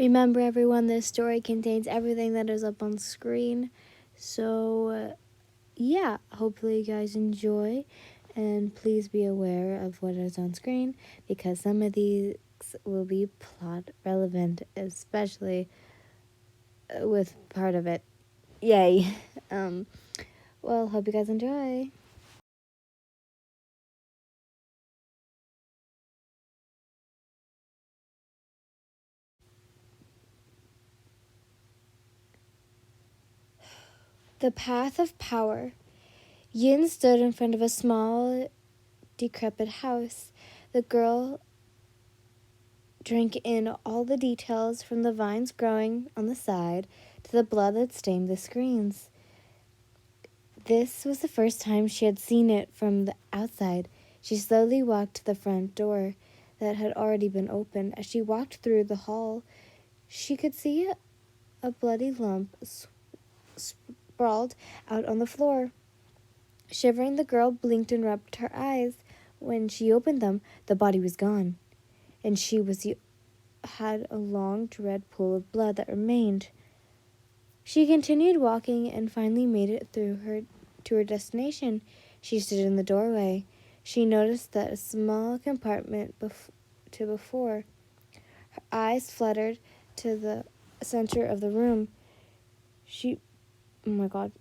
Remember, everyone, this story contains everything that is up on screen. So, yeah, hopefully you guys enjoy. And please be aware of what is on screen because some of these will be plot relevant, especially with part of it. Yay. Well, hope you guys enjoy. The Path of Power. Yin stood in front of a small, decrepit house. The girl drank in all the details from the vines growing on the side to the blood that stained the screens. This was the first time she had seen it from the outside. She slowly walked to the front door that had already been opened. As she walked through the hall, she could see a bloody lump sprawled out on the floor. Shivering, the girl blinked and rubbed her eyes. When she opened them, the body was gone, and she had a long, red pool of blood that remained. She continued walking and finally made it to her destination. She stood in the doorway. She noticed that a small compartment before. Her eyes fluttered to the center of the room. She, oh my god,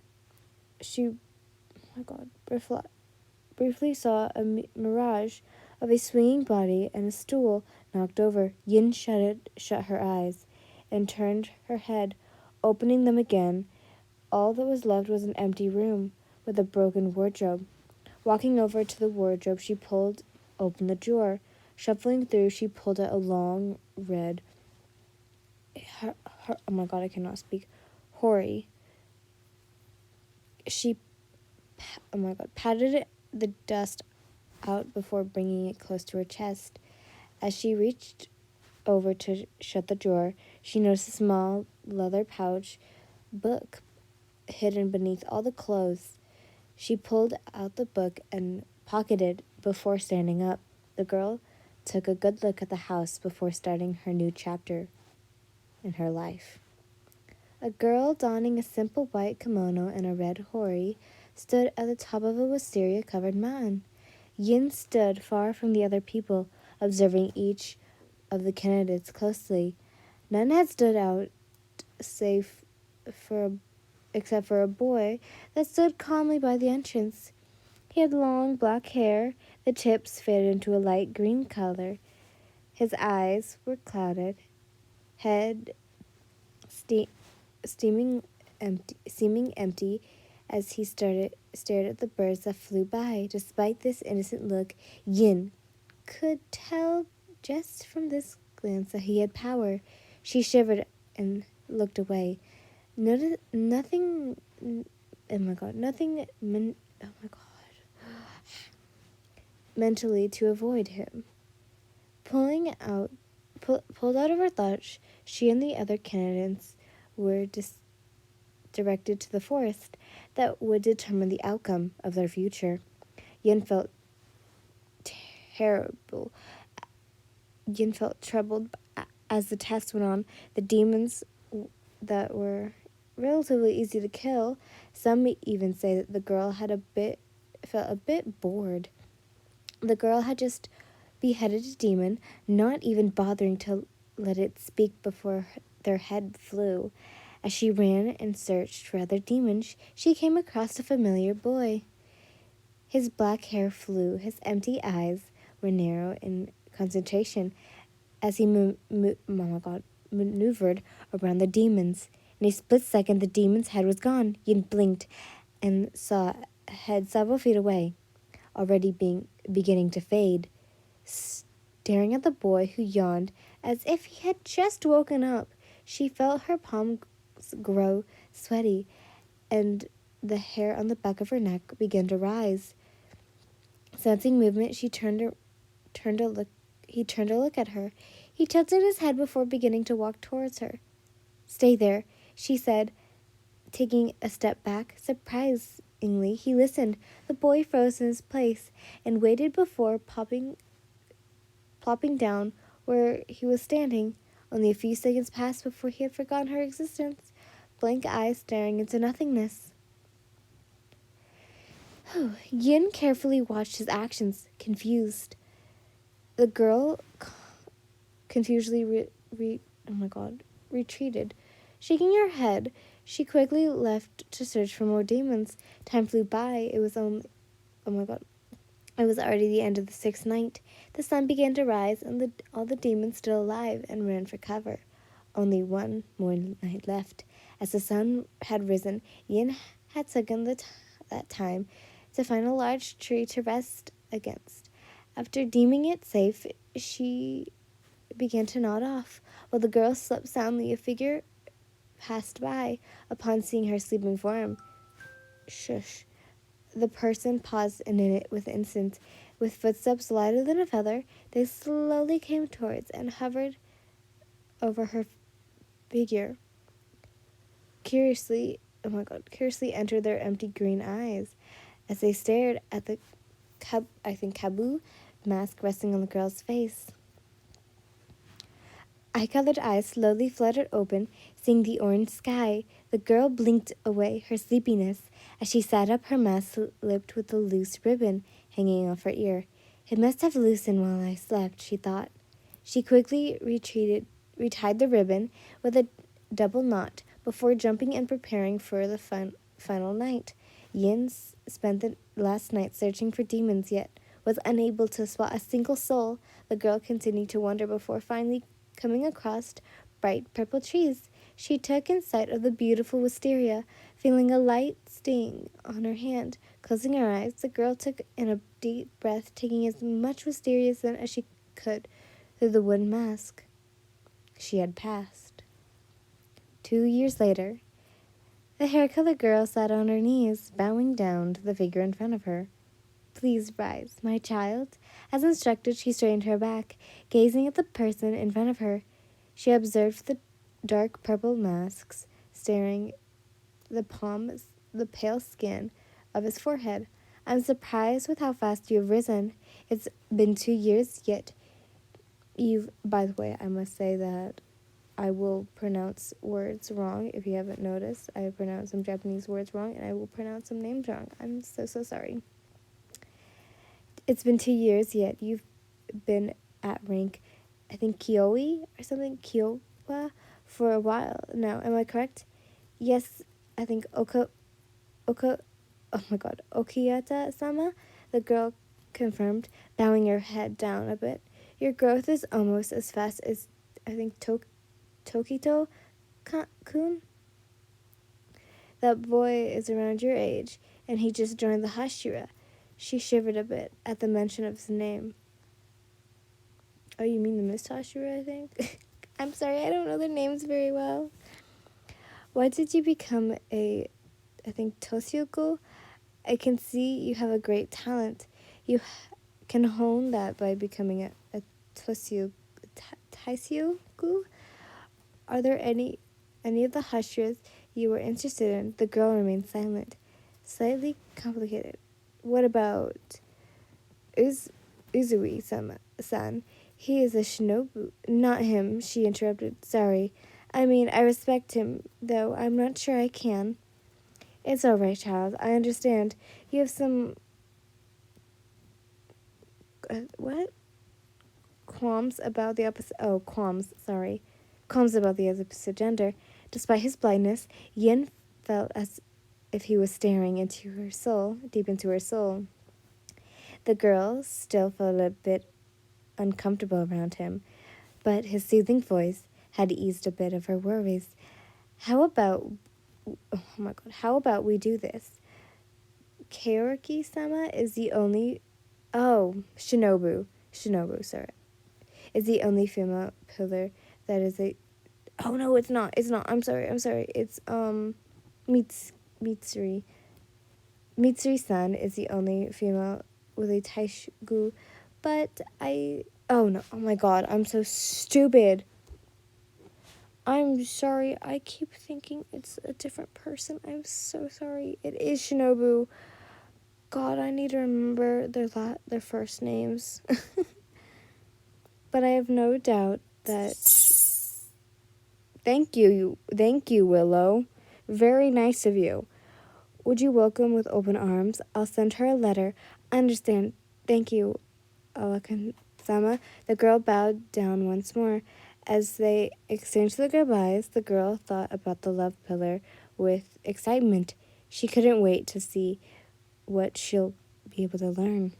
briefly saw a mirage of a swinging body and a stool knocked over. Yin shut her eyes and turned her head, opening them again. All that was left was an empty room with a broken wardrobe. Walking over to the wardrobe, she pulled open the drawer. Shuffling through, she pulled out a long red, oh my god, I cannot speak, hori. She, oh my god, patted the dust out before bringing it close to her chest. As she reached over to shut the drawer, she noticed a small leather pouch book hidden beneath all the clothes. She pulled out the book and pocketed before standing up. The girl took a good look at the house before starting her new chapter in her life. A girl donning a simple white kimono and a red hori stood at the top of a wisteria-covered mountain. Yin stood far from the other people, observing each of the candidates closely. None had stood out except for a boy that stood calmly by the entrance. He had long black hair, the tips faded into a light green color. His eyes were clouded, head seeming empty as he stared at the birds that flew by. Despite this innocent look, Yin could tell just from this glance that he had power. She shivered and looked away. Nothing. Oh my god! Nothing. Oh my god! Mentally to avoid him. Pulled out of her thoughts, she and the other candidates were directed to the forest that would determine the outcome of their future. Yin felt terrible. Yin felt troubled as the test went on. The demons that were relatively easy to kill. Some even say that the girl felt a bit bored. The girl had just beheaded a demon, not even bothering to let it speak before their head flew. As she ran and searched for other demons, she came across a familiar boy. His black hair flew. His empty eyes were narrow in concentration as he maneuvered around the demons. In a split second, the demon's head was gone. Yin blinked and saw a head several feet away, already beginning to fade. Staring at the boy who yawned as if he had just woken up, she felt her palms grow sweaty and the hair on the back of her neck began to rise. Sensing movement, he turned to look at her. He tilted his head before beginning to walk towards her. "Stay there," she said, taking a step back. Surprisingly, he listened. The boy froze in his place and waited before plopping down where he was standing Only a few seconds passed before he had forgotten her existence, blank eyes staring into nothingness. Yin carefully watched his actions, confused. The girl confusedly retreated. Shaking her head, she quickly left to search for more demons. Time flew by. It was already the end of the 6th night. The sun began to rise, and all the demons still alive and ran for cover. Only one more night left. As the sun had risen, Yin had taken that time to find a large tree to rest against. After deeming it safe, she began to nod off. While the girl slept soundly, a figure passed by. Upon seeing her sleeping form, shush. The person paused in it with instant. With footsteps lighter than a feather, they slowly came towards and hovered over her figure. Curiously entered their empty green eyes as they stared at the Kabu mask resting on the girl's face. Eye-colored eyes slowly fluttered open, seeing the orange sky. The girl blinked away her sleepiness. As she sat up, her mask slipped with a loose ribbon hanging off her ear. It must have loosened while I slept, she thought. She quickly retied the ribbon with a double knot before jumping and preparing for the final night. Yin spent the last night searching for demons, yet was unable to spot a single soul. The girl continued to wander before finally coming across bright purple trees. She took in sight of the beautiful wisteria, feeling a light sting on her hand. Closing her eyes, the girl took in a deep breath, taking as much wisteria scent as she could through the wooden mask she had passed. 2 years later, the hair-colored girl sat on her knees, bowing down to the figure in front of her. Please rise, my child. As instructed, she straightened her back, gazing at the person in front of her. She observed the dark purple masks staring the pale skin of his forehead. I'm surprised with how fast you have risen. It's been 2 years, yet by the way, I must say that I will pronounce words wrong. If you haven't noticed, I pronounce some Japanese words wrong, and I will pronounce some names wrong. I'm so sorry. It's been 2 years, yet you've been at rank, I think, Kioi or something, Kiowa, for a while now. Am I correct? Yes, I think Okiyata-sama, the girl confirmed, bowing her head down a bit. Your growth is almost as fast as, I think, Tokito-kun. That boy is around your age, and he just joined the Hashira. She shivered a bit at the mention of his name. Oh, you mean the Miss Hashira, I think? I'm sorry, I don't know their names very well. Why did you become I think, Toshioku? I can see you have a great talent. You can hone that by becoming a Taisyoku. Are there any of the Hashiras you were interested in? The girl remained silent. Slightly complicated. What about Uzui-san? He is a shinobu. Not him, she interrupted. Sorry. I mean, I respect him, though I'm not sure I can. It's all right, child. I understand. You have some... what? Qualms about the opposite... Oh, qualms, sorry. Qualms about the opposite gender. Despite his blindness, Yin felt as if he was staring into her soul, deep into her soul. The girl still felt a bit uncomfortable around him, but his soothing voice had eased a bit of her worries. How about we do this? Kaoruki-sama is the only... Oh, Shinobu, sorry. Is the only female pillar that is a... Oh, no, it's not. I'm sorry. It's, Mitsuri. Mitsuri-san is the only female with a taishu, but oh no, oh my god, I'm so stupid. I'm sorry, I keep thinking it's a different person. I'm so sorry. It is Shinobu. God, I need to remember their first names. But I have no doubt that Thank you, Willow. Very nice of you. Would you welcome with open arms? I'll send her a letter. I understand. Thank you, Alakazama. The girl bowed down once more. As they exchanged their goodbyes, the girl thought about the love pillar with excitement. She couldn't wait to see what she'll be able to learn.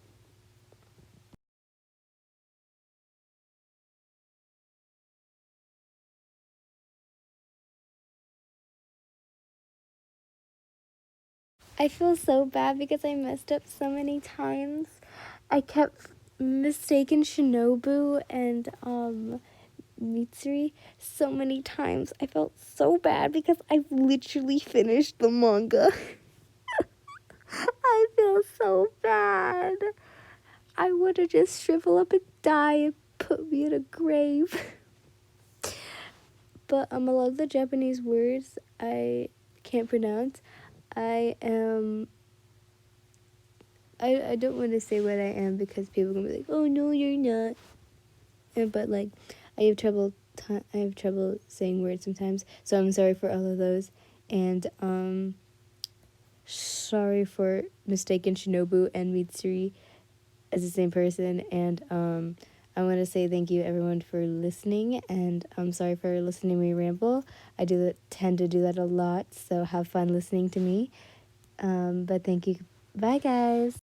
I feel so bad because I messed up so many times. I kept mistaken Shinobu and Mitsuri so many times. I felt so bad because I've literally finished the manga. I feel so bad. I would have just shriveled up and died and put me in a grave. But a lot of the Japanese words I can't pronounce. I am. I don't want to say what I am because people are gonna be like, "Oh no, you're not." But like, I have trouble. I have trouble saying words sometimes, so I'm sorry for all of those, and sorry for mistaken Shinobu and Mitsuri as the same person, and I want to say thank you everyone for listening, and I'm sorry for listening to me ramble. I tend to do that a lot, so have fun listening to me. But thank you. Bye, guys.